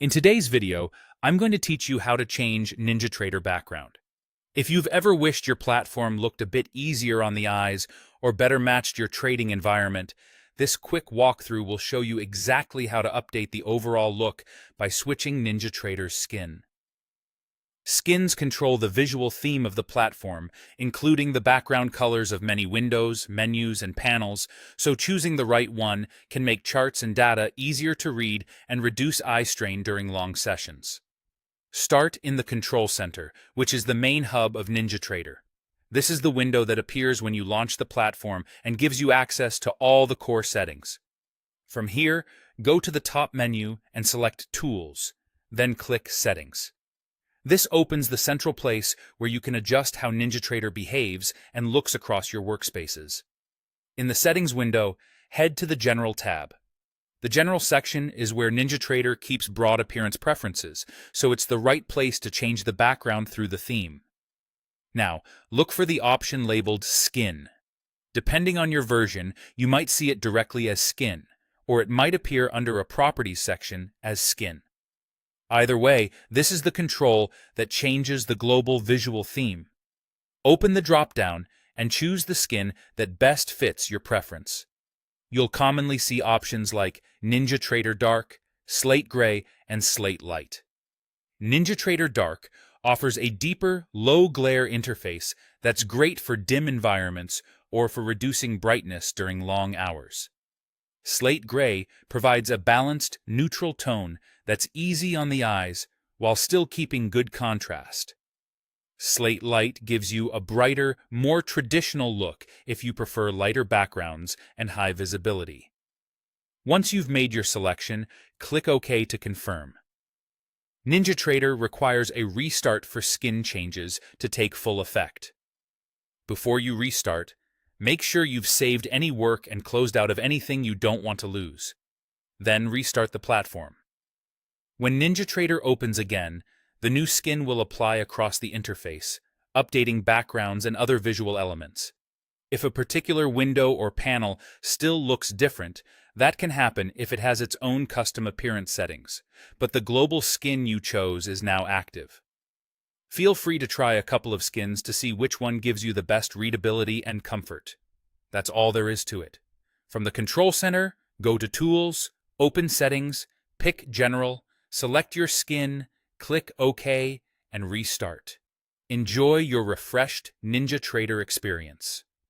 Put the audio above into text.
In today's video, I'm going to teach you how to change NinjaTrader background. If you've ever wished your platform looked a bit easier on the eyes or better matched your trading environment, this quick walkthrough will show you exactly how to update the overall look by switching NinjaTrader's skin. Skins control the visual theme of the platform, including the background colors of many windows, menus, and panels, so choosing the right one can make charts and data easier to read and reduce eye strain during long sessions. Start in the Control Center, which is the main hub of NinjaTrader. This is the window that appears when you launch the platform and gives you access to all the core settings. From here, go to the top menu and select Tools, then click Settings. This opens the central place where you can adjust how NinjaTrader behaves and looks across your workspaces. In the Settings window, head to the General tab. The General section is where NinjaTrader keeps broad appearance preferences, so it's the right place to change the background through the theme. Now, look for the option labeled Skin. Depending on your version, you might see it directly as Skin, or it might appear under a Properties section as Skin. Either way, this is the control that changes the global visual theme. Open the drop-down and choose the skin that best fits your preference. You'll commonly see options like NinjaTrader Dark, Slate Gray, and Slate Light. NinjaTrader Dark offers a deeper, low-glare interface that's great for dim environments or for reducing brightness during long hours. Slate Gray provides a balanced, neutral tone that's easy on the eyes while still keeping good contrast. Slate Light gives you a brighter, more traditional look if you prefer lighter backgrounds and high visibility. Once you've made your selection, click OK to confirm. NinjaTrader requires a restart for skin changes to take full effect. Before you restart, make sure you've saved any work and closed out of anything you don't want to lose. Then restart the platform. When NinjaTrader opens again, the new skin will apply across the interface, updating backgrounds and other visual elements. If a particular window or panel still looks different, that can happen if it has its own custom appearance settings, but the global skin you chose is now active. Feel free to try a couple of skins to see which one gives you the best readability and comfort. That's all there is to it. From the Control Center, go to Tools, open Settings, pick General, select your skin, click OK, and restart. Enjoy your refreshed NinjaTrader experience.